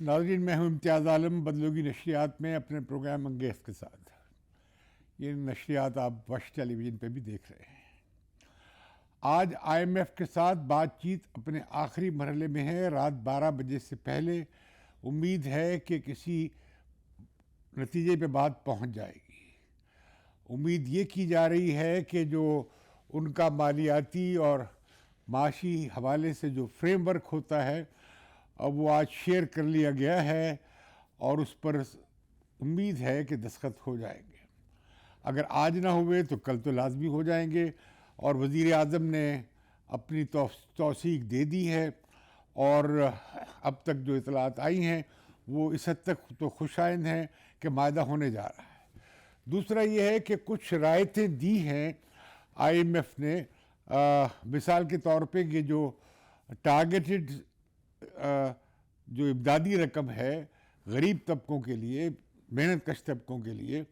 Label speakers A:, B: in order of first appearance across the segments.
A: ناظرین، میں ہوں امتیاز عالم بدلوگی نشریات میں اپنے پروگرام انگیز کے ساتھ. یہ نشریات آپ وش ٹیلی ویژن پہ بھی دیکھ رہے ہیں. آج آئی ایم ایف کے ساتھ بات چیت اپنے آخری مرحلے میں ہے. رات 12 بجے سے پہلے امید ہے کہ کسی نتیجے پہ بات پہنچ جائے گی. امید یہ کی جا رہی ہے کہ جو ان کا مالیاتی اور معاشی حوالے سے جو فریم ورک ہوتا ہے اب وہ آج شیئر کر لیا گیا ہے اور اس پر امید ہے کہ دستخط ہو جائیں گے. اگر آج نہ ہوئے تو کل تو لازمی ہو جائیں گے. اور وزیر اعظم نے اپنی توثیق دے دی ہے اور اب تک جو اطلاعات آئی ہیں وہ اس حد تک تو خوش آئند ہیں کہ معاہدہ ہونے جا رہا ہے. دوسرا یہ ہے کہ کچھ شرائطیں دی ہیں آئی ایم ایف نے. مثال کے طور پہ یہ جو ٹارگیٹڈ جو امدادی رقم ہے غریب طبقوں کے لیے، محنت کش طبقوں کے لیے،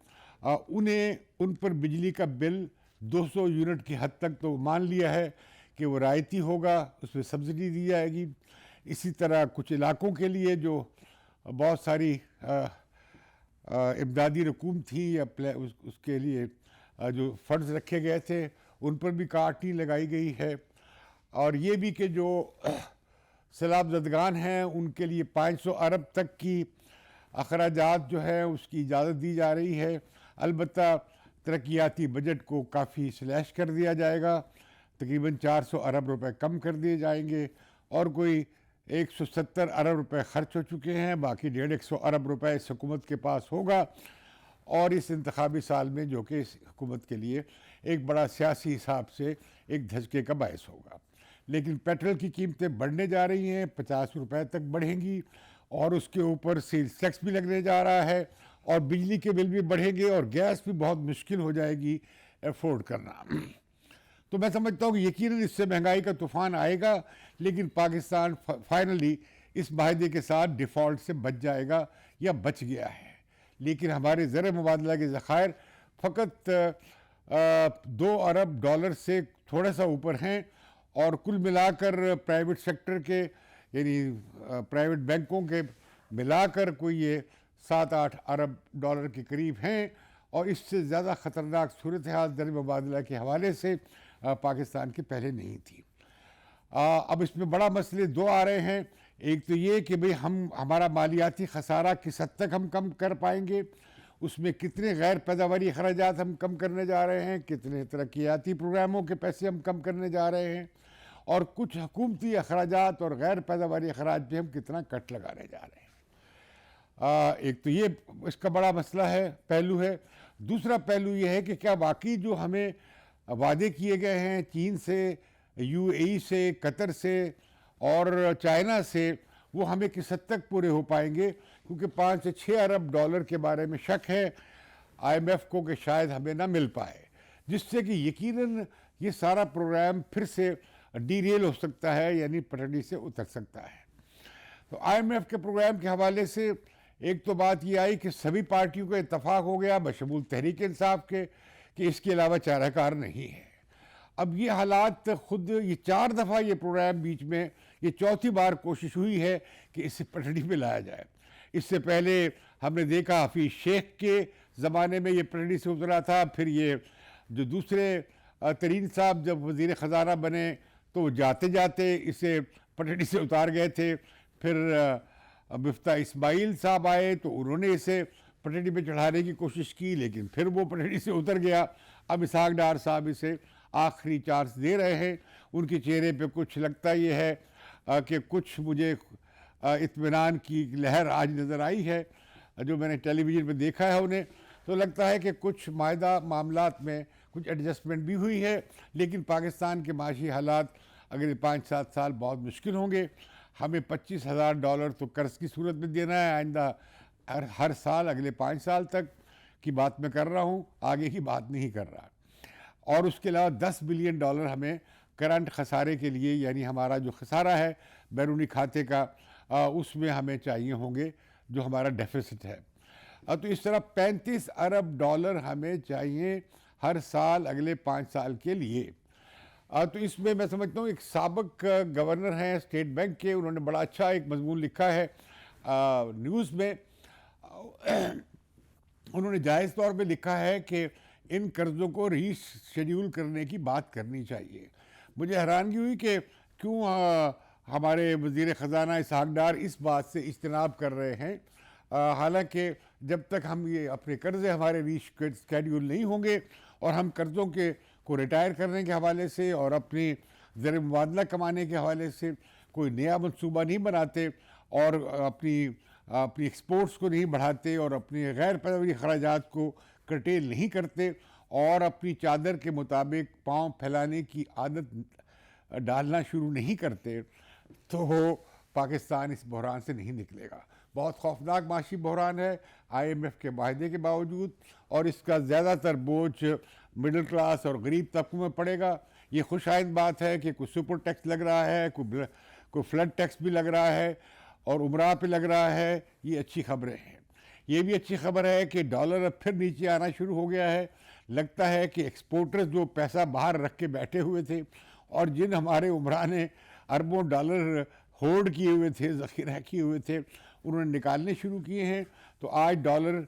A: ان پر بجلی کا بل 200 یونٹ کی حد تک تو مان لیا ہے کہ وہ رعایتی ہوگا، اس میں سبسڈی دی جائے گی. اسی طرح کچھ علاقوں کے لیے جو بہت ساری امدادی رقوم تھی یا اس کے لیے جو فنڈز رکھے گئے تھے ان پر بھی کاٹنی لگائی گئی ہے. اور یہ بھی کہ جو سیلاب زدگان ہیں ان کے لیے 500 ارب تک کی اخراجات جو ہے اس کی اجازت دی جا رہی ہے. البتہ ترقیاتی بجٹ کو کافی سلیش کر دیا جائے گا، تقریباً 400 ارب روپے کم کر دیے جائیں گے اور کوئی 170 ارب روپے خرچ ہو چکے ہیں، باقی 150 ارب روپے اس حکومت کے پاس ہوگا. اور اس انتخابی سال میں جو کہ اس حکومت کے لیے ایک بڑا سیاسی حساب سے ایک دھچکے کا باعث ہوگا. لیکن پیٹرول کی قیمتیں بڑھنے جا رہی ہیں، 50 روپے تک بڑھیں گی اور اس کے اوپر سیلز ٹیکس بھی لگنے جا رہا ہے اور بجلی کے بل بھی بڑھیں گے اور گیس بھی بہت مشکل ہو جائے گی افورڈ کرنا. تو میں سمجھتا ہوں کہ یقیناً اس سے مہنگائی کا طوفان آئے گا، لیکن پاکستان فائنلی اس معاہدے کے ساتھ ڈیفالٹ سے بچ جائے گا یا بچ گیا ہے. لیکن ہمارے زر مبادلہ کے ذخائر فقط 2 ارب ڈالر سے تھوڑا سا اوپر ہیں اور کل ملا کر پرائیویٹ سیکٹر کے یعنی پرائیویٹ بینکوں کے ملا کر کوئی یہ 7-8 ارب ڈالر کے قریب ہیں. اور اس سے زیادہ خطرناک صورتحال زر مبادلہ کے حوالے سے پاکستان کے پہلے نہیں تھی. اب اس میں بڑا مسئلے 2 آ رہے ہیں. ایک تو یہ کہ بھئی ہمارا مالیاتی خسارہ کس حد تک ہم کم کر پائیں گے، اس میں کتنے غیر پیداواری اخراجات ہم کم کرنے جا رہے ہیں، کتنے ترقیاتی پروگراموں کے پیسے ہم کم کرنے جا رہے ہیں، اور کچھ حکومتی اخراجات اور غیر پیداواری اخراج پہ ہم کتنا کٹ لگانے جا رہے ہیں. ایک تو یہ اس کا بڑا مسئلہ ہے، پہلو ہے. دوسرا پہلو یہ ہے کہ کیا واقعی جو ہمیں وعدے کیے گئے ہیں چین سے، یو اے ای سے، قطر سے اور چائنا سے، وہ ہمیں کس حد تک پورے ہو پائیں گے. کیونکہ 5 سے 6 ارب ڈالر کے بارے میں شک ہے آئی ایم ایف کو کہ شاید ہمیں نہ مل پائے، جس سے کہ یقیناً یہ سارا پروگرام پھر سے ڈی ریل ہو سکتا ہے، یعنی پٹڑی سے اتر سکتا ہے. تو آئی ایم ایف کے پروگرام کے حوالے سے ایک تو بات یہ آئی کہ سبھی پارٹیوں کا اتفاق ہو گیا بشمول تحریک انصاف کے کہ اس کے علاوہ چارہ کار نہیں ہے. اب یہ حالات خود یہ 4 دفعہ یہ پروگرام بیچ میں یہ 4تھی بار کوشش ہوئی ہے کہ اسے پٹڑی پہ لایا جائے. اس سے پہلے ہم نے دیکھا حفیظ شیخ کے زمانے میں یہ پٹڑی سے اترا تھا. پھر یہ جو دوسرے ترین صاحب جب وزیر خزانہ بنے تو وہ جاتے جاتے اسے پٹڑی سے اتار گئے تھے. پھر مفتاح اسماعیل صاحب آئے تو انہوں نے اسے پٹڑی پہ چڑھانے کی کوشش کی، لیکن پھر وہ پٹڑی سے اتر گیا. اب اسحاق ڈار صاحب اسے آخری چانس دے رہے ہیں. ان کے چہرے پہ کچھ لگتا یہ ہے کہ کچھ مجھے اطمینان کی لہر آج نظر آئی ہے. جو میں نے ٹیلی ویژن پہ دیکھا ہے انہیں تو لگتا ہے کہ کچھ معاہدہ معاملات میں کچھ ایڈجسٹمنٹ بھی ہوئی ہے. لیکن پاکستان کے معاشی حالات اگلے 5-7 سال بہت مشکل ہوں گے. ہمیں $25,000 تو قرض کی صورت میں دینا ہے آئندہ ہر سال اگلے 5 سال تک کی بات میں کر رہا ہوں، آگے کی بات نہیں کر رہا. اور اس کے علاوہ $10 بلین ہمیں کرنٹ خسارے کے لیے، یعنی ہمارا جو خسارہ ہے بیرونی کھاتے کا، اس میں ہمیں چاہیے ہوں گے جو ہمارا ڈیفیسٹ ہے. تو اس طرح $35 ارب ہمیں چاہیے ہر سال اگلے 5 سال کے لیے. تو اس میں سمجھتا ہوں ایک سابق گورنر ہیں اسٹیٹ بینک کے، انہوں نے بڑا اچھا ایک مضمون لکھا ہے نیوز میں انہوں نے جائز طور پہ لکھا ہے کہ ان قرضوں کو ری شیڈیول کرنے کی بات کرنی چاہیے. مجھے حیرانگی ہوئی کہ کیوں ہمارے وزیر خزانہ اسحاق ڈار اس بات سے اجتناب کر رہے ہیں. حالانکہ جب تک ہم یہ اپنے قرضے ہمارے ری شیڈیول نہیں ہوں گے اور ہم قرضوں کو ریٹائر کرنے کے حوالے سے اور اپنی زر مبادلہ کمانے کے حوالے سے کوئی نیا منصوبہ نہیں بناتے اور اپنی ایکسپورٹس کو نہیں بڑھاتے اور اپنی غیر پیداواری اخراجات کو کرٹیل نہیں کرتے اور اپنی چادر کے مطابق پاؤں پھیلانے کی عادت ڈالنا شروع نہیں کرتے تو پاکستان اس بحران سے نہیں نکلے گا. بہت خوفناک معاشی بحران ہے آئی ایم ایف کے معاہدے کے باوجود, اور اس کا زیادہ تر بوجھ مڈل کلاس اور غریب طبقوں میں پڑے گا. یہ خوش آئند بات ہے کہ کوئی سپر ٹیکس لگ رہا ہے, کوئی فلڈ ٹیکس بھی لگ رہا ہے اور عمرہ پہ لگ رہا ہے. یہ اچھی خبریں ہیں. یہ بھی اچھی خبر ہے کہ ڈالر اب پھر نیچے آنا شروع ہو گیا ہے. لگتا ہے کہ ایکسپورٹرز جو پیسہ باہر رکھ کے بیٹھے ہوئے تھے اور جن ہمارے عمرا نے اربوں ڈالر ہولڈ کیے ہوئے تھے, ذخیرہ کیے ہوئے تھے, انہوں نے نکالنے شروع کیے ہیں. تو آج ڈالر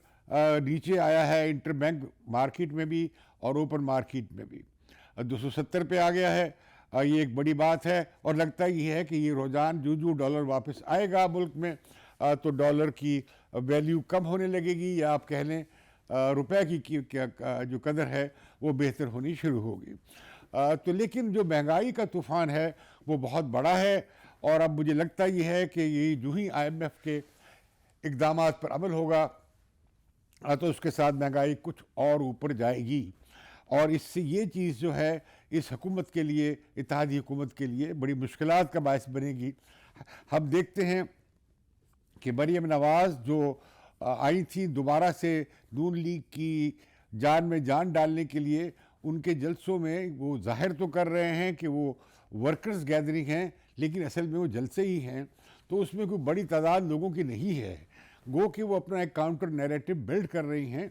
A: نیچے آیا ہے انٹر بینک مارکیٹ میں بھی اور اوپن مارکیٹ میں بھی 270 پہ آ گیا ہے. یہ ایک بڑی بات ہے اور لگتا یہ ہے کہ یہ رجحان جو ڈالر واپس آئے گا ملک میں تو ڈالر کی ویلیو کم ہونے لگے گی, یا آپ کہہ لیں روپے کی جو قدر ہے وہ بہتر ہونی شروع ہوگی. تو لیکن جو مہنگائی کا طوفان ہے وہ بہت بڑا ہے, اور اب مجھے لگتا یہ ہے کہ یہ جو ہی آئی ایم ایف کے اقدامات پر عمل ہوگا تو اس کے ساتھ مہنگائی کچھ اور اوپر جائے گی, اور اس سے یہ چیز جو ہے اس حکومت کے لیے, اتحادی حکومت کے لیے بڑی مشکلات کا باعث بنے گی. ہم دیکھتے ہیں کہ مریم نواز جو آئی تھی دوبارہ سے نون لیگ کی جان میں جان ڈالنے کے لیے, ان کے جلسوں میں وہ ظاہر تو کر رہے ہیں کہ وہ ورکرز گیدرنگ ہیں لیکن اصل میں وہ جلسے ہی ہیں, تو اس میں کوئی بڑی تعداد لوگوں کی نہیں ہے. گو کہ وہ اپنا ایک کاؤنٹر نیریٹو بلڈ کر رہی ہیں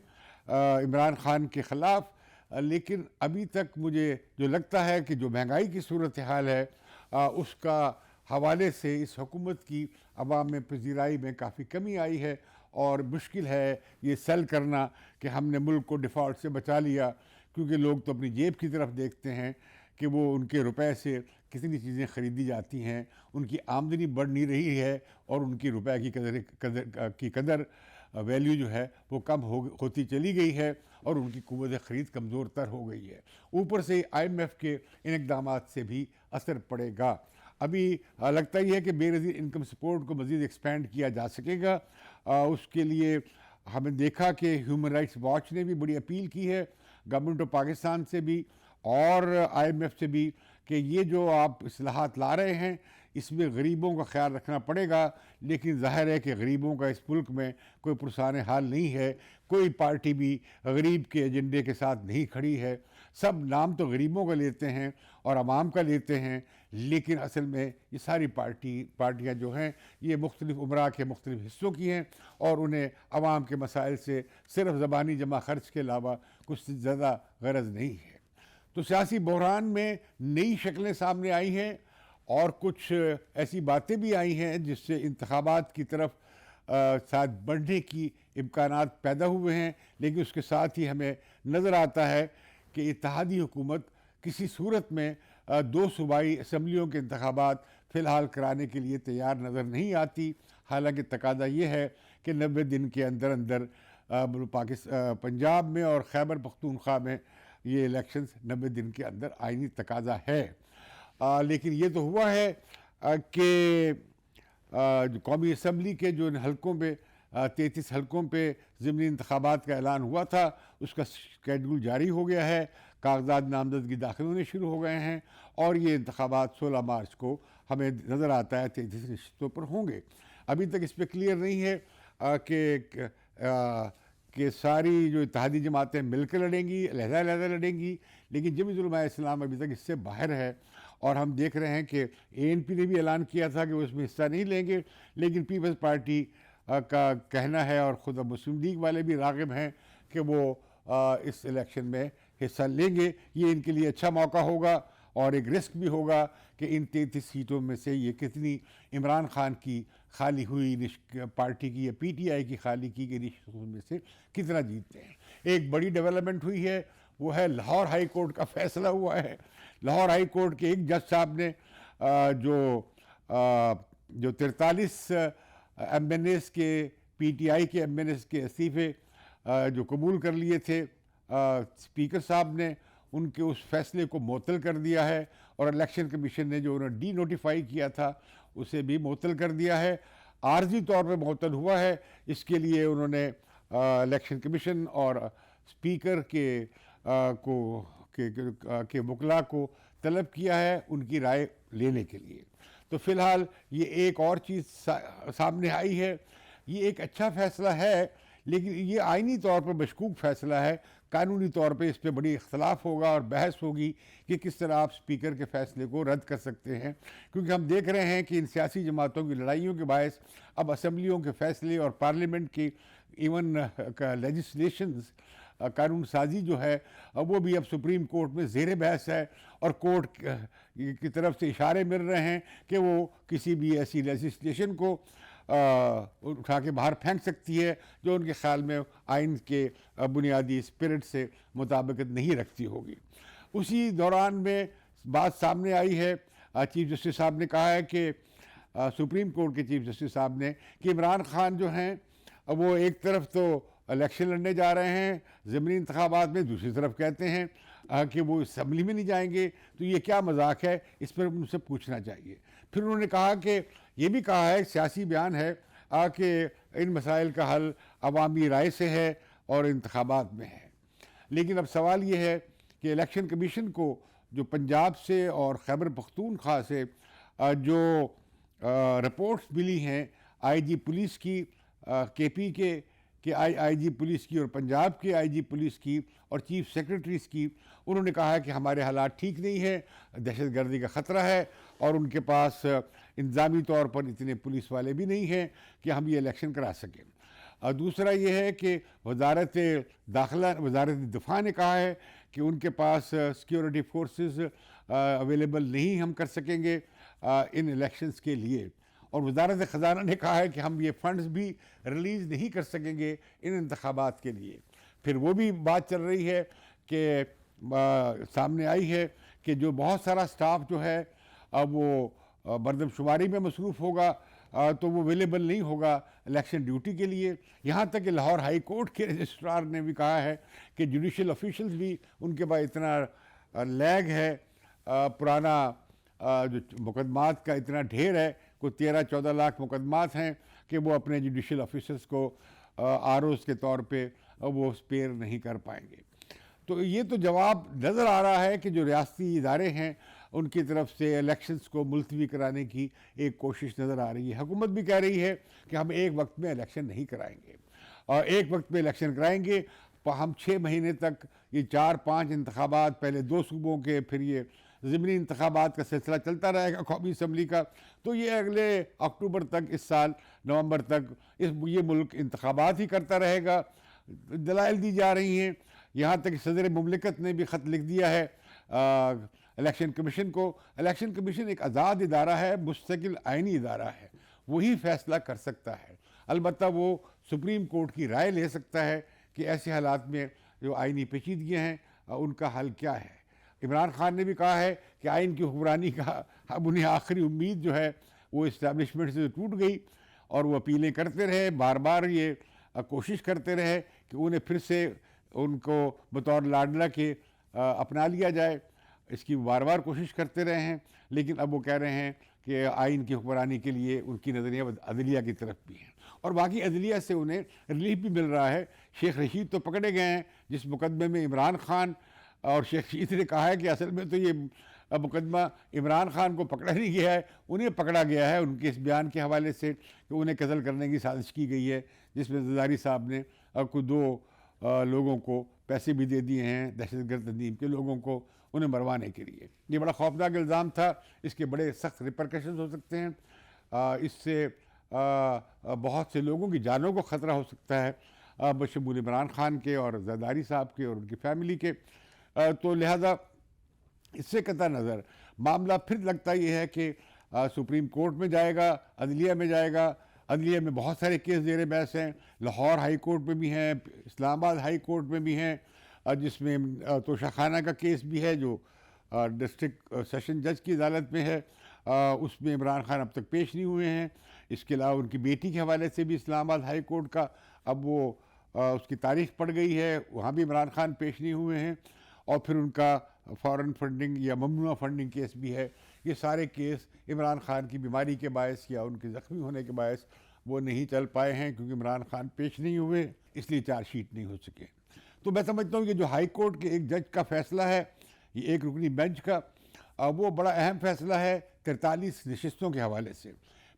A: عمران خان کے خلاف. لیکن ابھی تک مجھے جو لگتا ہے کہ جو مہنگائی کی صورتحال ہے اس کا حوالے سے اس حکومت کی عوام میں پذیرائی میں کافی کمی آئی ہے, اور مشکل ہے یہ سیل کرنا کہ ہم نے ملک کو ڈیفالٹ سے بچا لیا, کیونکہ لوگ تو اپنی جیب کی طرف دیکھتے ہیں کہ وہ ان کے روپے سے کتنی چیزیں خریدی جاتی ہیں, ان کی آمدنی بڑھ نہیں رہی ہے اور ان کی روپے کی قدر ویلیو جو ہے وہ کم ہوتی چلی گئی ہے اور ان کی قوت خرید کمزور تر ہو گئی ہے. اوپر سے آئی ایم ایف کے ان اقدامات سے بھی اثر پڑے گا. ابھی لگتا یہ ہے کہ بے نظیر انکم سپورٹ کو مزید ایکسپینڈ کیا جا سکے گا. اس کے لیے ہمیں دیکھا کہ ہیومن رائٹس واچ نے بھی بڑی اپیل کی ہے گورنمنٹ آف پاکستان سے بھی اور آئی ایم ایف سے بھی کہ یہ جو آپ اصلاحات لا رہے ہیں اس میں غریبوں کا خیال رکھنا پڑے گا. لیکن ظاہر ہے کہ غریبوں کا اس ملک میں کوئی پرسان حال نہیں ہے, کوئی پارٹی بھی غریب کے ایجنڈے کے ساتھ نہیں کھڑی ہے. سب نام تو غریبوں کا لیتے ہیں اور عوام کا لیتے ہیں, لیکن اصل میں یہ ساری پارٹیاں جو ہیں یہ مختلف عمرا کے مختلف حصوں کی ہیں اور انہیں عوام کے مسائل سے صرف زبانی جمع خرچ کے علاوہ کچھ زیادہ غرض نہیں ہے. تو سیاسی بحران میں نئی شکلیں سامنے آئی ہیں اور کچھ ایسی باتیں بھی آئی ہیں جس سے انتخابات کی طرف ساتھ بڑھنے کی امکانات پیدا ہوئے ہیں. لیکن اس کے ساتھ ہی ہمیں نظر آتا ہے کہ اتحادی حکومت کسی صورت میں 2 صوبائی اسمبلیوں کے انتخابات فی الحال کرانے کے لیے تیار نظر نہیں آتی. حالانکہ تقاضا یہ ہے کہ 90 دن کے اندر اندر پنجاب میں اور خیبر پختونخوا میں یہ الیکشنز 90 دن کے اندر آئینی تقاضا ہے. لیکن یہ تو ہوا ہے کہ جو قومی اسمبلی کے جو حلقوں پہ 33 حلقوں پہ ضمنی انتخابات کا اعلان ہوا تھا اس کا شیڈول جاری ہو گیا ہے, کاغذات نامزدگی داخل ہونے شروع ہو گئے ہیں اور یہ انتخابات 16 مارچ کو ہمیں نظر آتا ہے 33 نشستوں پر ہوں گے. ابھی تک اس پہ کلیئر نہیں ہے کہ ساری جو اتحادی جماعتیں مل کر لڑیں گی, علیحدہ علیحدہ لڑیں گی, لیکن جمعیت علماء اسلام ابھی تک اس سے باہر ہے. اور ہم دیکھ رہے ہیں کہ اے این پی نے بھی اعلان کیا تھا کہ وہ اس میں حصہ نہیں لیں گے, لیکن پیپلز پارٹی کا کہنا ہے اور خود مسلم لیگ والے بھی راغب ہیں کہ وہ اس الیکشن میں حصہ لیں گے. یہ ان کے لیے اچھا موقع ہوگا اور ایک رسک بھی ہوگا کہ ان 33 سیٹوں میں سے یہ کتنی عمران خان کی خالی ہوئی پارٹی کی یا پی ٹی آئی کی خالی کی گئی نشستوں میں سے کتنا جیتتے ہیں۔ ایک بڑی ڈیولپمنٹ ہوئی ہے، وہ ہے لاہور ہائی کورٹ کا فیصلہ ہوا ہے۔ لاہور ہائی کورٹ کے ایک جج صاحب نے جو 43 ایم این ایز کے پی ٹی آئی کے ایم این ایز کے استعفے جو قبول کر لیے تھے، اسپیکر صاحب نے ان کے اس فیصلے کو معطل کر دیا ہے، اور الیکشن کمیشن نے جو انہیں ڈی نوٹیفائی کیا تھا اسے بھی معطل کر دیا ہے۔ عارضی طور پہ معطل ہوا ہے، اس کے لیے انہوں نے الیکشن کمیشن اور اسپیکر کے وکلاء کو طلب کیا ہے ان کی رائے لینے کے لیے۔ تو فی الحال یہ ایک اور چیز سامنے آئی ہے۔ یہ ایک اچھا فیصلہ ہے، لیکن یہ آئینی طور پر مشکوک فیصلہ ہے۔ قانونی طور پہ اس پہ بڑی اختلاف ہوگا اور بحث ہوگی کہ کس طرح آپ اسپیکر کے فیصلے کو رد کر سکتے ہیں، کیونکہ ہم دیکھ رہے ہیں کہ ان سیاسی جماعتوں کی لڑائیوں کے باعث اب اسمبلیوں کے فیصلے اور پارلیمنٹ کی ایون لیجسلیشنز، قانون سازی جو ہے وہ بھی اب سپریم کورٹ میں زیر بحث ہے، اور کورٹ کی طرف سے اشارے مل رہے ہیں کہ وہ کسی بھی ایسی لیجسلیشن کو اٹھا کے باہر پھینک سکتی ہے جو ان کے خیال میں آئین کے بنیادی اسپرٹ سے مطابقت نہیں رکھتی ہوگی۔ اسی دوران میں بات سامنے آئی ہے، چیف جسٹس صاحب نے کہا ہے کہ سپریم کورٹ کے چیف جسٹس صاحب نے کہ عمران خان جو ہیں وہ ایک طرف تو الیکشن لڑنے جا رہے ہیں ضمنی انتخابات میں، دوسری طرف کہتے ہیں کہ وہ اسمبلی میں نہیں جائیں گے، تو یہ کیا مذاق ہے، اس پر ان سے پوچھنا چاہیے۔ پھر انہوں نے کہا کہ یہ بھی کہا ہے، سیاسی بیان ہے کہ ان مسائل کا حل عوامی رائے سے ہے اور انتخابات میں ہے۔ لیکن اب سوال یہ ہے کہ الیکشن کمیشن کو جو پنجاب سے اور خیبر پختونخوا سے جو رپورٹس ملی ہیں آئی جی پولیس کی، کے پی کے آئی جی پولیس کی اور پنجاب کے آئی جی پولیس کی اور چیف سیکرٹریز کی، انہوں نے کہا ہے کہ ہمارے حالات ٹھیک نہیں ہیں، دہشت گردی کا خطرہ ہے، اور ان کے پاس انتظامی طور پر اتنے پولیس والے بھی نہیں ہیں کہ ہم یہ الیکشن کرا سکیں۔ اور دوسرا یہ ہے کہ وزارت دفاع نے کہا ہے کہ ان کے پاس سیکیورٹی فورسز اویلیبل نہیں ہم کر سکیں گے ان الیکشنز کے لیے، اور وزارت خزانہ نے کہا ہے کہ ہم یہ فنڈز بھی ریلیز نہیں کر سکیں گے ان انتخابات کے لیے۔ پھر وہ بھی بات چل رہی ہے کہ سامنے آئی ہے کہ جو بہت سارا سٹاف جو ہے وہ مردم شماری میں مصروف ہوگا، تو وہ اویلیبل نہیں ہوگا الیکشن ڈیوٹی کے لیے۔ یہاں تک کہ لاہور ہائی کورٹ کے رجسٹرار نے بھی کہا ہے کہ جوڈیشل آفیشلز بھی ان کے پاس اتنا لیگ ہے، پرانا جو مقدمات کا اتنا ڈھیر ہے، کوئی 13-14 لاکھ مقدمات ہیں کہ وہ اپنے جوڈیشل آفیسرز کو آر اوز کے طور پہ وہ اسپیئر نہیں کر پائیں گے۔ تو یہ تو جواب نظر آ رہا ہے کہ جو ریاستی ادارے ہیں ان کی طرف سے الیکشنز کو ملتوی کرانے کی ایک کوشش نظر آ رہی ہے۔ حکومت بھی کہہ رہی ہے کہ ہم ایک وقت میں الیکشن نہیں کرائیں گے، اور ایک وقت میں الیکشن کرائیں گے، ہم 6 مہینے تک یہ 4-5 انتخابات، پہلے 2 صوبوں کے، پھر یہ ضمنی انتخابات کا سلسلہ چلتا رہے گا قومی اسمبلی کا، تو یہ اگلے اکتوبر تک، اس سال نومبر تک یہ ملک انتخابات ہی کرتا رہے گا۔ دلائل دی جا رہی ہیں، یہاں تک صدر مملکت نے بھی خط لکھ دیا ہے الیکشن کمیشن کو۔ الیکشن کمیشن ایک آزاد ادارہ ہے، مستقل آئینی ادارہ ہے، وہی فیصلہ کر سکتا ہے، البتہ وہ سپریم کورٹ کی رائے لے سکتا ہے کہ ایسے حالات میں جو آئینی پیچیدگیاں ہیں ان کا حل کیا ہے۔ عمران خان نے بھی کہا ہے کہ آئین کی حکمرانی کا اب انہیں آخری امید جو ہے وہ اسٹیبلشمنٹ سے ٹوٹ گئی، اور وہ اپیلیں کرتے رہے، بار بار یہ کوشش کرتے رہے کہ انہیں پھر سے ان کو بطور لاڈلا کے اپنا لیا جائے، اس کی بار بار کوشش کرتے رہے ہیں، لیکن اب وہ کہہ رہے ہیں کہ آئین کی حکمرانی کے لیے ان کی نظریہ عدلیہ کی طرف بھی ہیں، اور باقی عدلیہ سے انہیں ریلیف بھی مل رہا ہے۔ شیخ رشید تو پکڑے گئے ہیں جس مقدمے میں عمران خان، اور شیخ رشید نے کہا ہے کہ اصل میں تو یہ مقدمہ عمران خان کو پکڑا نہیں گیا ہے، انہیں پکڑا گیا ہے ان کے اس بیان کے حوالے سے کہ انہیں قتل کرنے کی سازش کی گئی ہے، جس میں زرداری صاحب نے کوئی 2 لوگوں کو پیسے بھی دے دیے ہیں، دہشت گرد تنظیم کے لوگوں کو انہیں مروانے کے لیے۔ یہ بڑا خوفناک الزام تھا، اس کے بڑے سخت ریپرکشنز ہو سکتے ہیں، اس سے بہت سے لوگوں کی جانوں کو خطرہ ہو سکتا ہے، بشمول عمران خان کے اور زرداری صاحب کے اور ان کی فیملی کے۔ تو لہذا اس سے قطع نظر معاملہ پھر لگتا یہ ہے کہ سپریم کورٹ میں جائے گا، عدلیہ میں جائے گا. عدلیہ میں بہت سارے کیس زیر بحث ہیں، لاہور ہائی کورٹ میں بھی ہیں، اسلام آباد ہائی کورٹ میں بھی ہیں، جس میں توشہ خانہ کا کیس بھی ہے جو ڈسٹرکٹ سیشن جج کی عدالت میں ہے. اس میں عمران خان اب تک پیش نہیں ہوئے ہیں. اس کے علاوہ ان کی بیٹی کے حوالے سے بھی اسلام آباد ہائی کورٹ کا اب وہ اس کی تاریخ پڑ گئی ہے، وہاں بھی عمران خان پیش نہیں ہوئے ہیں. اور پھر ان کا فارن فنڈنگ یا ممنوعہ فنڈنگ کیس بھی ہے. یہ سارے کیس عمران خان کی بیماری کے باعث یا ان کے زخمی ہونے کے باعث وہ نہیں چل پائے ہیں، کیونکہ عمران خان پیش نہیں ہوئے، اس لیے چارج شیٹ نہیں ہو سکے. تو میں سمجھتا ہوں کہ جو ہائی کورٹ کے ایک جج کا فیصلہ ہے، یہ ایک رکنی بینچ کا، وہ بڑا اہم فیصلہ ہے 43 نشستوں کے حوالے سے.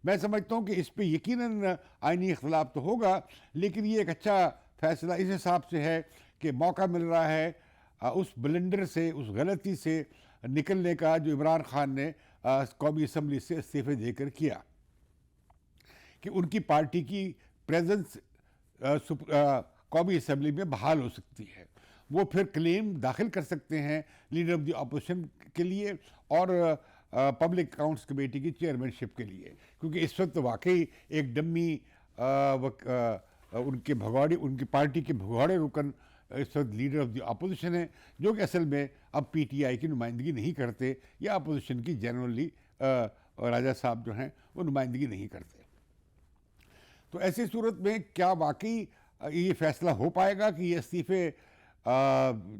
A: میں سمجھتا ہوں کہ اس پہ یقیناً آئینی اختلاف تو ہوگا، لیکن یہ ایک اچھا فیصلہ اس حساب سے ہے کہ موقع مل رہا ہے اس بلنڈر سے، اس غلطی سے نکلنے کا جو عمران خان نے قومی اسمبلی سے استعفے دے کر کیا، کہ ان کی پارٹی کی پریزنس قومی اسمبلی میں بحال ہو سکتی ہے. وہ پھر کلیم داخل کر سکتے ہیں لیڈر آف دی اپوزیشن کے لیے اور پبلک اکاؤنٹس کمیٹی کی چیئرمین شپ کے لیے، کیونکہ اس وقت واقعی ایک ڈمی ان کی پارٹی کے بھگوڑے رکن اس وقت لیڈر آف دی اپوزیشن ہے، جو کہ اصل میں اب پی ٹی آئی کی نمائندگی نہیں کرتے، یا اپوزیشن کی جنرلی راجہ صاحب جو ہیں وہ نمائندگی نہیں کرتے. تو ایسی صورت میں کیا واقعی یہ فیصلہ ہو پائے گا کہ یہ استعفے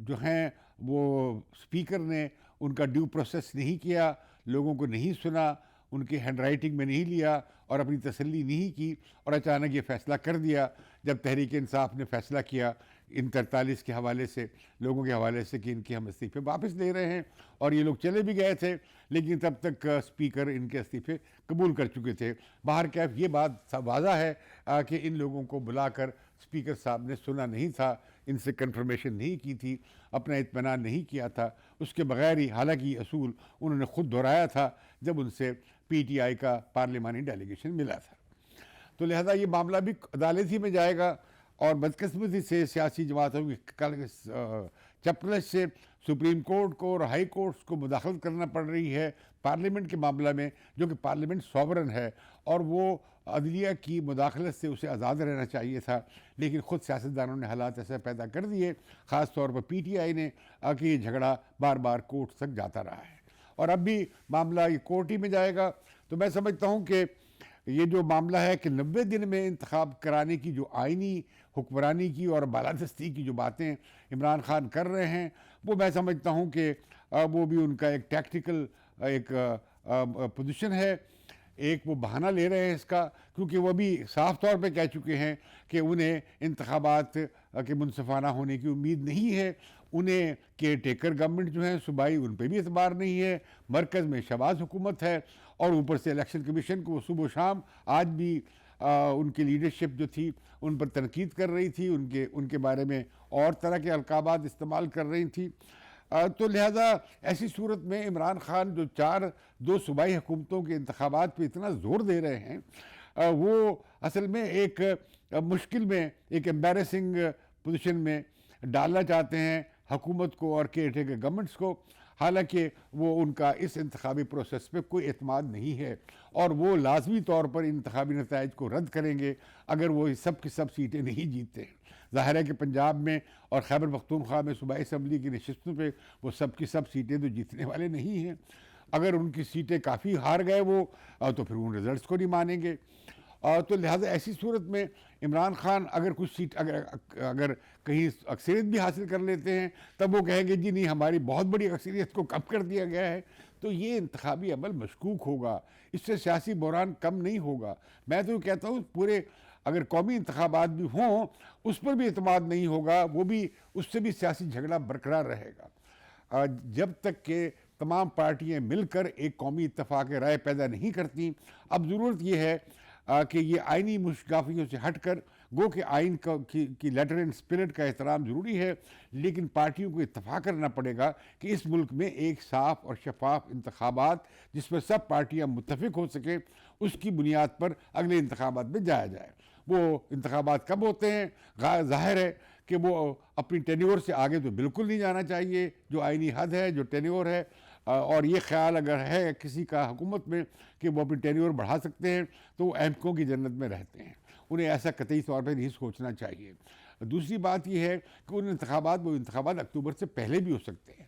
A: جو ہیں وہ اسپیکر نے ان کا ڈیو پروسیس نہیں کیا، لوگوں کو نہیں سنا، ان کی ہینڈ رائٹنگ میں نہیں لیا اور اپنی تسلی نہیں کی، اور اچانک یہ فیصلہ کر دیا جب تحریک انصاف نے فیصلہ کیا ان 43 کے حوالے سے، لوگوں کے حوالے سے، کہ ان کے ہم استعفے واپس لے رہے ہیں. اور یہ لوگ چلے بھی گئے تھے، لیکن تب تک اسپیکر ان کے استعفے قبول کر چکے تھے. باہر کیف یہ بات واضح ہے کہ ان لوگوں کو بلا کر اسپیکر صاحب نے سنا نہیں تھا، ان سے کنفرمیشن نہیں کی تھی، اپنا اطمینان نہیں کیا تھا. اس کے بغیر ہی، حالانکہ یہ اصول انہوں نے خود دہرایا تھا جب ان سے پی ٹی آئی کا پارلیمانی ڈیلیگیشن ملا تھا. تو لہذا یہ معاملہ بھی عدالت ہی میں جائے گا. اور بدقسمتی سے سیاسی جماعتوں کی چپلش سے سپریم کورٹ کو اور ہائی کورٹس کو مداخلت کرنا پڑ رہی ہے پارلیمنٹ کے معاملہ میں، جو کہ پارلیمنٹ سوورن ہے اور وہ عدلیہ کی مداخلت سے اسے آزاد رہنا چاہیے تھا. لیکن خود سیاستدانوں نے حالات ایسے پیدا کر دیے، خاص طور پر پی ٹی آئی نے، کہ یہ جھگڑا بار بار کورٹ تک جاتا رہا ہے اور اب بھی معاملہ یہ کورٹ ہی میں جائے گا. تو میں سمجھتا ہوں کہ یہ جو معاملہ ہے کہ 90 دن میں انتخاب کرانے کی جو آئینی حکمرانی کی اور بالادستی کی جو باتیں عمران خان کر رہے ہیں، وہ میں سمجھتا ہوں کہ وہ بھی ان کا ایک ٹیکٹیکل ایک پوزیشن ہے. ایک وہ بہانہ لے رہے ہیں اس کا، کیونکہ وہ بھی صاف طور پہ کہہ چکے ہیں کہ انہیں انتخابات کے منصفانہ ہونے کی امید نہیں ہے. انہیں کیئر ٹیکر گورنمنٹ جو ہیں صوبائی، ان پہ بھی اعتبار نہیں ہے. مرکز میں شہباز حکومت ہے، اور اوپر سے الیکشن کمیشن کو وہ صبح و شام آج بھی ان کی لیڈرشپ جو تھی ان پر تنقید کر رہی تھی، ان کے بارے میں اور طرح کے القابات استعمال کر رہی تھی. تو لہذا ایسی صورت میں عمران خان جو دو صوبائی حکومتوں کے انتخابات پہ اتنا زور دے رہے ہیں، وہ اصل میں ایک مشکل میں، ایک ایمبیرسنگ پوزیشن میں ڈالنا چاہتے ہیں حکومت کو اور کیئر ٹیکر گورنمنٹس کو. حالانکہ وہ ان کا اس انتخابی پروسیس پہ کوئی اعتماد نہیں ہے، اور وہ لازمی طور پر انتخابی نتائج کو رد کریں گے اگر وہ سب کی سب سیٹیں نہیں جیتتے ہیں. ظاہر ہے کہ پنجاب میں اور خیبر پختونخوا میں صوبائی اسمبلی کی نشستوں پہ وہ سب کی سب سیٹیں تو جیتنے والے نہیں ہیں. اگر ان کی سیٹیں کافی ہار گئے وہ، تو پھر ان رزلٹس کو نہیں مانیں گے. تو لہٰذا ایسی صورت میں عمران خان اگر کچھ سیٹ اگر کہیں اکثریت بھی حاصل کر لیتے ہیں، تب وہ کہیں گے جی نہیں، ہماری بہت بڑی اکثریت کو کم کر دیا گیا ہے. تو یہ انتخابی عمل مشکوک ہوگا، اس سے سیاسی بحران کم نہیں ہوگا. میں تو کہتا ہوں پورے اگر قومی انتخابات بھی ہوں اس پر بھی اعتماد نہیں ہوگا، وہ بھی اس سے بھی سیاسی جھگڑا برقرار رہے گا جب تک کہ تمام پارٹیاں مل کر ایک قومی اتفاق رائے پیدا نہیں کرتی. اب ضرورت یہ ہے کہ یہ آئینی مشگافیوں سے ہٹ کر، گو کہ آئین کی لیٹر اینڈ اسپرٹ کا احترام ضروری ہے، لیکن پارٹیوں کو اتفاق کرنا پڑے گا کہ اس ملک میں ایک صاف اور شفاف انتخابات جس میں سب پارٹیاں متفق ہو سکیں، اس کی بنیاد پر اگلے انتخابات میں جایا جائے. وہ انتخابات کب ہوتے ہیں؟ ظاہر ہے کہ وہ اپنی ٹینیور سے آگے تو بالکل نہیں جانا چاہیے. جو آئینی حد ہے، جو ٹینیور ہے، اور یہ خیال اگر ہے کسی کا حکومت میں کہ وہ اپنی ٹینیور بڑھا سکتے ہیں تو وہ احمقوں کی جنت میں رہتے ہیں، انہیں ایسا قطعی طور پہ نہیں سوچنا چاہیے۔ دوسری بات یہ ہے کہ وہ انتخابات اکتوبر سے پہلے بھی ہو سکتے ہیں،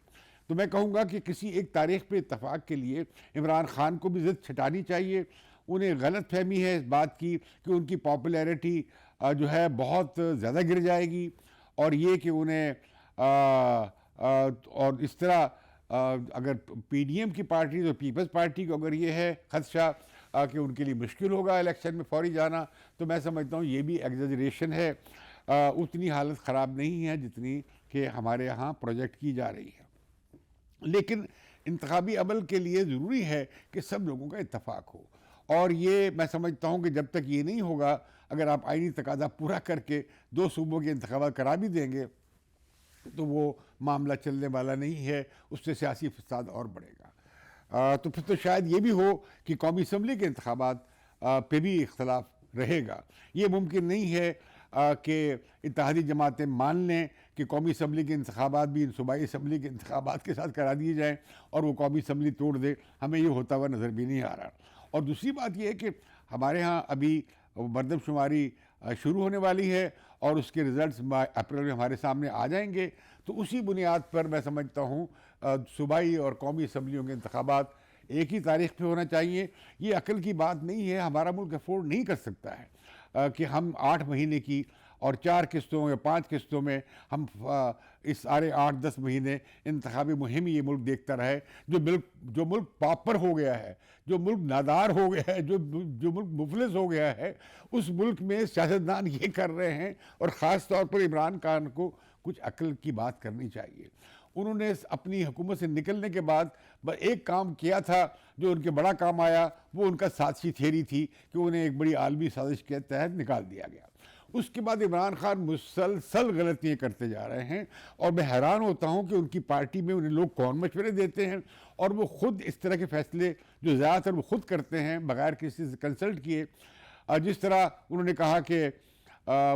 A: تو میں کہوں گا کہ کسی ایک تاریخ پہ اتفاق کے لیے عمران خان کو بھی ضد چھٹانی چاہیے۔ انہیں غلط فہمی ہے اس بات کی کہ ان کی پاپولیرٹی جو ہے بہت زیادہ گر جائے گی، اور یہ کہ انہیں اور اس طرح اگر پی ڈی ایم کی پارٹی تو پیپلز پارٹی کو اگر یہ ہے خدشہ کہ ان کے لیے مشکل ہوگا الیکشن میں فوری جانا، تو میں سمجھتا ہوں یہ بھی ایگزیجریشن ہے، اتنی حالت خراب نہیں ہے جتنی کہ ہمارے ہاں پروجیکٹ کی جا رہی ہے۔ لیکن انتخابی عمل کے لیے ضروری ہے کہ سب لوگوں کا اتفاق ہو، اور یہ میں سمجھتا ہوں کہ جب تک یہ نہیں ہوگا، اگر آپ آئینی تقاضا پورا کر کے 2 صوبوں کے انتخابات کرا بھی دیں گے تو وہ معاملہ چلنے والا نہیں ہے، اس سے سیاسی فساد اور بڑھے گا۔ تو پھر تو شاید یہ بھی ہو کہ قومی اسمبلی کے انتخابات پہ بھی اختلاف رہے گا۔ یہ ممکن نہیں ہے کہ اتحادی جماعتیں مان لیں کہ قومی اسمبلی کے انتخابات بھی ان صوبائی اسمبلی کے انتخابات کے ساتھ کرا دیے جائیں اور وہ قومی اسمبلی توڑ دے، ہمیں یہ ہوتا ہوا نظر بھی نہیں آ رہا۔ اور دوسری بات یہ ہے کہ ہمارے ہاں ابھی مردم شماری شروع ہونے والی ہے اور اس کے رزلٹس اپریل میں ہمارے سامنے آ جائیں گے، تو اسی بنیاد پر میں سمجھتا ہوں صوبائی اور قومی اسمبلیوں کے انتخابات ایک ہی تاریخ پہ ہونا چاہیے۔ یہ عقل کی بات نہیں ہے، ہمارا ملک افورڈ نہیں کر سکتا ہے کہ ہم 8 مہینے کی اور 4 قسطوں یا 5 قسطوں میں ہم اس سارے 8-10 مہینے انتخابی مہم یہ ملک دیکھتا رہے۔ جو ملک پاپر ہو گیا ہے، جو ملک نادار ہو گیا ہے، جو ملک مفلس ہو گیا ہے، اس ملک میں سیاستدان یہ کر رہے ہیں، اور خاص طور پر عمران خان کو کچھ عقل کی بات کرنی چاہیے۔ انہوں نے اپنی حکومت سے نکلنے کے بعد ایک کام کیا تھا جو ان کے بڑا کام آیا، وہ ان کا سادسی تھیری تھی کہ انہیں ایک بڑی عالمی سازش کے تحت نکال دیا گیا۔ اس کے بعد عمران خان مسلسل غلطیاں کرتے جا رہے ہیں، اور میں حیران ہوتا ہوں کہ ان کی پارٹی میں انہیں لوگ کون مشورے دیتے ہیں، اور وہ خود اس طرح کے فیصلے جو زیادہ تر وہ خود کرتے ہیں بغیر کسی سے کنسلٹ کیے۔ جس طرح انہوں نے کہا کہ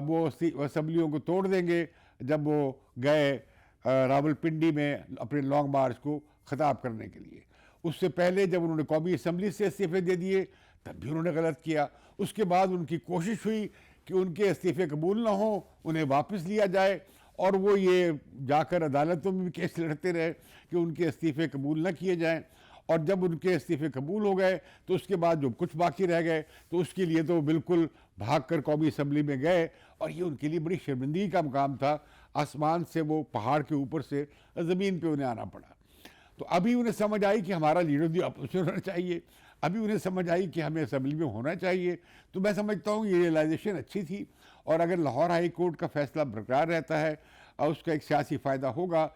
A: وہ اسمبلیوں کو توڑ دیں گے جب وہ گئے راولپنڈی میں اپنے لانگ مارچ کو خطاب کرنے کے لیے۔ اس سے پہلے جب انہوں نے قومی اسمبلی سے استعفے دے دیے تب بھی انہوں نے غلط کیا۔ اس کے بعد ان کی کوشش ہوئی کہ ان کے استعفے قبول نہ ہوں، انہیں واپس لیا جائے، اور وہ یہ جا کر عدالتوں میں بھی کیس لڑتے رہے کہ ان کے استعفے قبول نہ کیے جائیں، اور جب ان کے استعفے قبول ہو گئے تو اس کے بعد جو کچھ باقی رہ گئے تو اس کے لیے تو بالکل بھاگ کر قومی اسمبلی میں گئے، اور یہ ان کے لیے بڑی شرمندگی کا مقام تھا۔ آسمان سے وہ پہاڑ کے اوپر سے زمین پہ انہیں آنا پڑا۔ تو ابھی انہیں سمجھ آئی کہ ہمارا لیڈر دی اپوزیشن ہونا چاہیے، ابھی انہیں سمجھ آئی کہ ہمیں اسمبلی میں ہونا چاہیے۔ تو میں سمجھتا ہوں یہ ریئلائزیشن اچھی تھی، اور اگر لاہور ہائی کورٹ کا فیصلہ برقرار رہتا ہے اور اس کا ایک سیاسی فائدہ ہوگا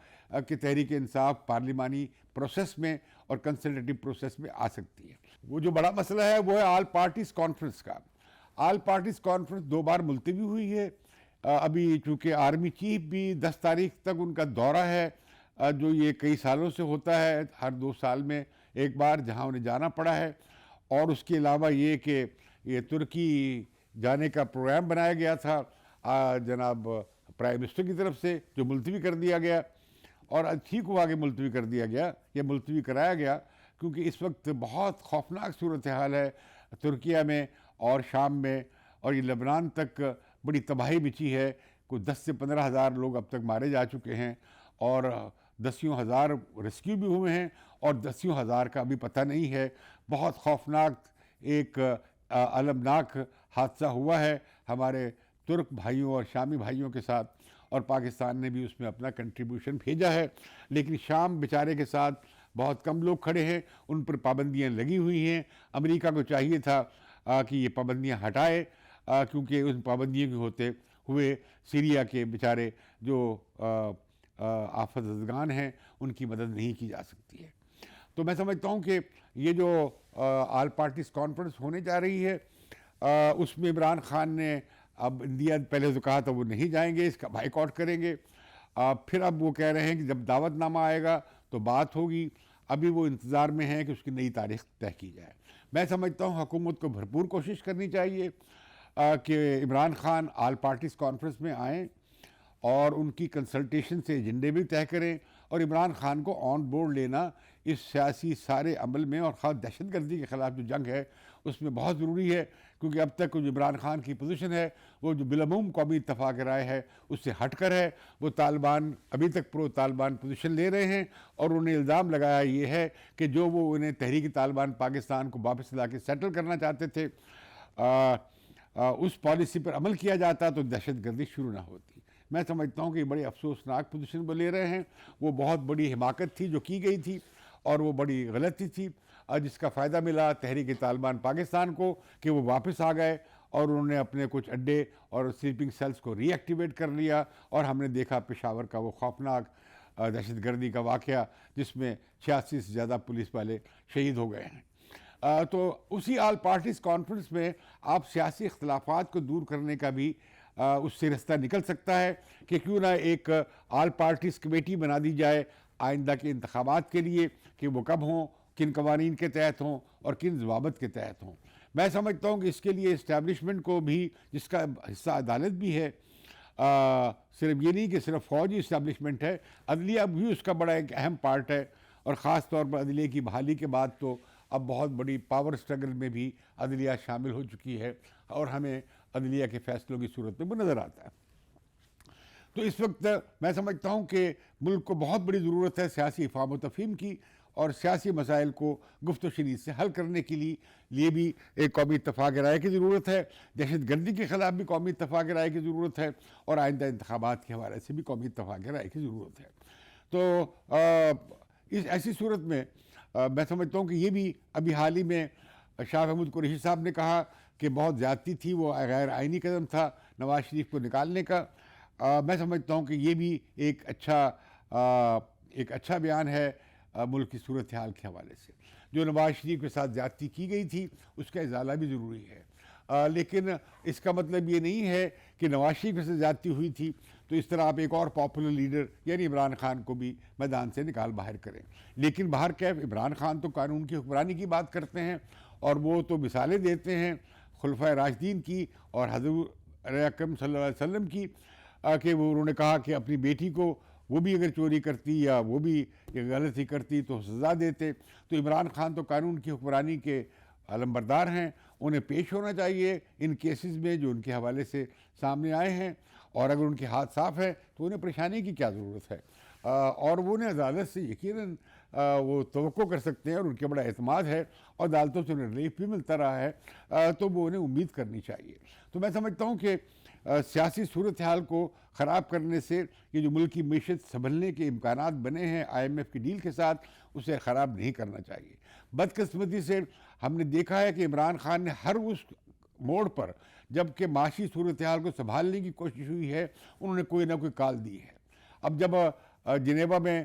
A: کہ تحریک انصاف پارلیمانی پروسیس میں اور کنسلٹیٹو پروسیس میں آ سکتی ہے۔ وہ جو بڑا مسئلہ ہے وہ ہے آل پارٹیز کانفرنس کا۔ آل پارٹیز کانفرنس 2 بار ملتوی ہوئی ہے۔ ابھی چونکہ آرمی چیف بھی 10 تاریخ تک ان کا دورہ ہے، جو یہ کئی سالوں سے ہوتا ہے، ہر 2 سال میں ایک بار، جہاں انہیں جانا پڑا ہے، اور اس کے علاوہ یہ کہ یہ ترکی جانے کا پروگرام بنایا گیا تھا جناب پرائم منسٹر کی طرف سے، جو ملتوی کر دیا گیا، اور ٹھیک ہوا کہ ملتوی کر دیا گیا، یہ ملتوی کرایا گیا کیونکہ اس وقت بہت خوفناک صورتحال ہے ترکیہ میں اور شام میں، اور یہ لبنان تک بڑی تباہی مچی ہے۔ کوئی 10 سے 15 ہزار لوگ اب تک مارے جا چکے ہیں، اور 10 ہزار ریسکیو بھی ہوئے ہیں، اور 10 ہزار کا ابھی پتہ نہیں ہے۔ بہت خوفناک ایک المناک حادثہ ہوا ہے ہمارے ترک بھائیوں اور شامی بھائیوں کے ساتھ، اور پاکستان نے بھی اس میں اپنا کنٹریبیوشن بھیجا ہے، لیکن شام بیچارے کے ساتھ بہت کم لوگ کھڑے ہیں، ان پر پابندیاں لگی ہوئی ہیں۔ امریکہ کو چاہیے تھا کہ یہ پابندیاں ہٹائے، کیونکہ ان پابندیوں کے ہوتے ہوئے سیریا کے بیچارے جو آفت زدگان ہیں ان کی مدد نہیں کی جا سکتی ہے۔ تو میں سمجھتا ہوں کہ یہ جو آل پارٹیز کانفرنس ہونے جا رہی ہے، اس میں عمران خان نے اب انڈیا پہلے تو کہا تھا وہ نہیں جائیں گے، اس کا بائیکاٹ کریں گے، پھر اب وہ کہہ رہے ہیں کہ جب دعوت نامہ آئے گا تو بات ہوگی۔ ابھی وہ انتظار میں ہیں کہ اس کی نئی تاریخ طے کی جائے۔ میں سمجھتا ہوں حکومت کو بھرپور کوشش کرنی چاہیے کہ Imran Khan all parties conference میں آئیں اور ان کی کنسلٹیشن سے ایجنڈے بھی طے کریں، اور عمران خان کو آن بورڈ لینا اس سیاسی سارے عمل میں، اور خاص دہشت گردی کے خلاف جو جنگ ہے اس میں بہت ضروری ہے، کیونکہ اب تک جو عمران خان کی پوزیشن ہے وہ جو بالعموم قومی اتفاق رائے ہے اس سے ہٹ کر ہے. وہ طالبان ابھی تک پرو طالبان پوزیشن لے رہے ہیں، اور انہوں نے الزام لگایا یہ ہے کہ جو وہ انہیں تحریک طالبان پاکستان کو واپس لا کے سیٹل کرنا چاہتے تھے، اس پالیسی پر عمل کیا جاتا تو دہشت گردی شروع نہ ہوتی. میں سمجھتا ہوں کہ یہ بڑی افسوسناک پوزیشن وہ لے رہے ہیں. وہ بہت بڑی حماقت تھی جو کی گئی تھی، اور وہ بڑی غلطی تھی، جس کا فائدہ ملا تحریک طالبان پاکستان کو کہ وہ واپس آ گئے اور انہوں نے اپنے کچھ اڈے اور سلیپنگ سیلز کو ری ایکٹیویٹ کر لیا. اور ہم نے دیکھا پشاور کا وہ خوفناک دہشت گردی کا واقعہ جس میں 86 سے زیادہ پولیس والے شہید ہو گئے ہیں. تو اسی آل پارٹیز کانفرنس میں آپ سیاسی اختلافات کو دور کرنے کا بھی اس سے رستہ نکل سکتا ہے کہ کیوں نہ ایک آل پارٹیز کمیٹی بنا دی جائے آئندہ کے انتخابات کے لیے، کہ وہ کب ہوں، کن قوانین کے تحت ہوں اور کن ضوابط کے تحت ہوں. میں سمجھتا ہوں کہ اس کے لیے اسٹیبلشمنٹ کو بھی، جس کا حصہ عدالت بھی ہے، صرف یہ نہیں کہ صرف فوجی اسٹیبلشمنٹ ہے، عدلیہ بھی اس کا بڑا ایک اہم پارٹ ہے. اور خاص طور پر عدلیہ کی بحالی کے بعد تو اب بہت بڑی پاور سٹرگل میں بھی عدلیہ شامل ہو چکی ہے، اور ہمیں عدلیہ کے فیصلوں کی صورت میں وہ نظر آتا ہے. تو اس وقت میں سمجھتا ہوں کہ ملک کو بہت بڑی ضرورت ہے سیاسی افہام و تفہیم کی، اور سیاسی مسائل کو گفت و شنید سے حل کرنے کے لیے بھی ایک قومی اتفاق رائے کی ضرورت ہے. دہشت گردی کے خلاف بھی قومی اتفاق رائے کی ضرورت ہے، اور آئندہ انتخابات کے حوالے سے بھی قومی اتفاق رائے کی ضرورت ہے. تو اس ایسی صورت میں میں سمجھتا ہوں کہ یہ بھی ابھی حال ہی میں شاہ محمود قریشی صاحب نے کہا کہ بہت زیادتی تھی، وہ غیر آئینی قدم تھا نواز شریف کو نکالنے کا. میں سمجھتا ہوں کہ یہ بھی ایک اچھا بیان ہے ملک کی صورتحال کے حوالے سے. جو نواز شریف کے ساتھ زیادتی کی گئی تھی اس کا ازالہ بھی ضروری ہے، لیکن اس کا مطلب یہ نہیں ہے کہ نواز شریف سے زیادتی ہوئی تھی تو اس طرح آپ ایک اور پاپولر لیڈر یعنی عمران خان کو بھی میدان سے نکال باہر کریں. لیکن باہر کیف عمران خان تو قانون کی حکمرانی کی بات کرتے ہیں، اور وہ تو مثالیں دیتے ہیں خلفائے راشدین کی اور حضور اکرم صلی اللہ علیہ وسلم کی، کہ وہ انہوں نے کہا کہ اپنی بیٹی کو وہ بھی اگر چوری کرتی یا وہ بھی غلطی کرتی تو سزا دیتے. تو عمران خان تو قانون کی حکمرانی کے علمبردار ہیں، انہیں پیش ہونا چاہیے ان کیسز میں جو ان کے حوالے سے سامنے آئے ہیں، اور اگر ان کے ہاتھ صاف ہے تو انہیں پریشانی کی کیا ضرورت ہے. اور وہ انہیں عدالت سے یقیناً وہ توقع کر سکتے ہیں، اور ان کے بڑا اعتماد ہے اور عدالتوں سے انہیں ریلیف بھی ملتا رہا ہے، تو وہ انہیں امید کرنی چاہیے. تو میں سمجھتا ہوں کہ سیاسی صورتحال کو خراب کرنے سے یہ جو ملکی معیشت سنبھلنے کے امکانات بنے ہیں IMF کی ڈیل کے ساتھ، اسے خراب نہیں کرنا چاہیے. بدقسمتی سے ہم نے دیکھا ہے کہ عمران خان نے ہر اس موڑ پر جب کہ معاشی صورتحال کو سنبھالنے کی کوشش ہوئی ہے انہوں نے کوئی نہ کوئی کال دی ہے. اب جب جنیوا میں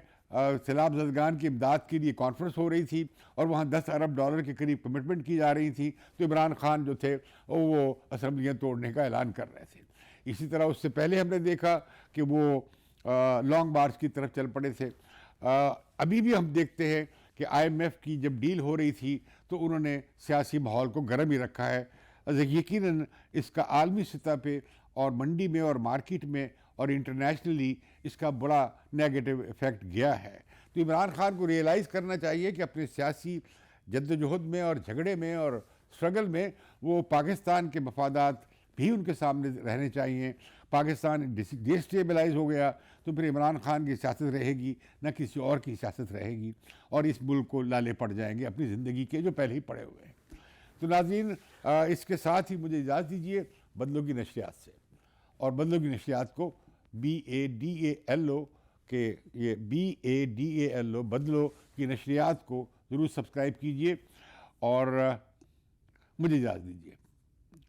A: سیلاب زدگان کی امداد کے لیے کانفرنس ہو رہی تھی اور وہاں $10 ارب کے قریب کمٹمنٹ کی جا رہی تھی، تو عمران خان جو تھے وہ اسمبلیاں توڑنے کا اعلان کر رہے تھے. اسی طرح اس سے پہلے ہم نے دیکھا کہ وہ لانگ مارچ کی طرف چل پڑے تھے. ابھی بھی ہم دیکھتے ہیں کہ IMF کی جب ڈیل ہو رہی تھی تو انہوں نے سیاسی ماحول کو گرم ہی رکھا ہے. یقیناً اس کا عالمی سطح پہ اور منڈی میں اور مارکیٹ میں اور انٹرنیشنلی اس کا بڑا نیگیٹو ایفیکٹ گیا ہے. تو عمران خان کو ریئلائز کرنا چاہیے کہ اپنے سیاسی جدوجہد میں اور جھگڑے میں اور اسٹرگل میں وہ پاکستان کے مفادات بھی ان کے سامنے رہنے چاہیے. پاکستان ڈیسٹیبلائز ہو گیا تو پھر عمران خان کی سیاست رہے گی نہ کسی اور کی سیاست رہے گی، اور اس ملک کو لالے پڑ جائیں گے اپنی زندگی کے جو پہلے ہی پڑے ہوئے ہیں. تو ناظرین، اس کے ساتھ ہی مجھے اجازت دیجیے بدلوں کی نشریات سے. اور بدلوں کی نشریات کو BADALO کہ یہ BADALO بدلوں کی نشریات کو ضرور سبسکرائب کیجیے، اور مجھے اجازت دیجیے.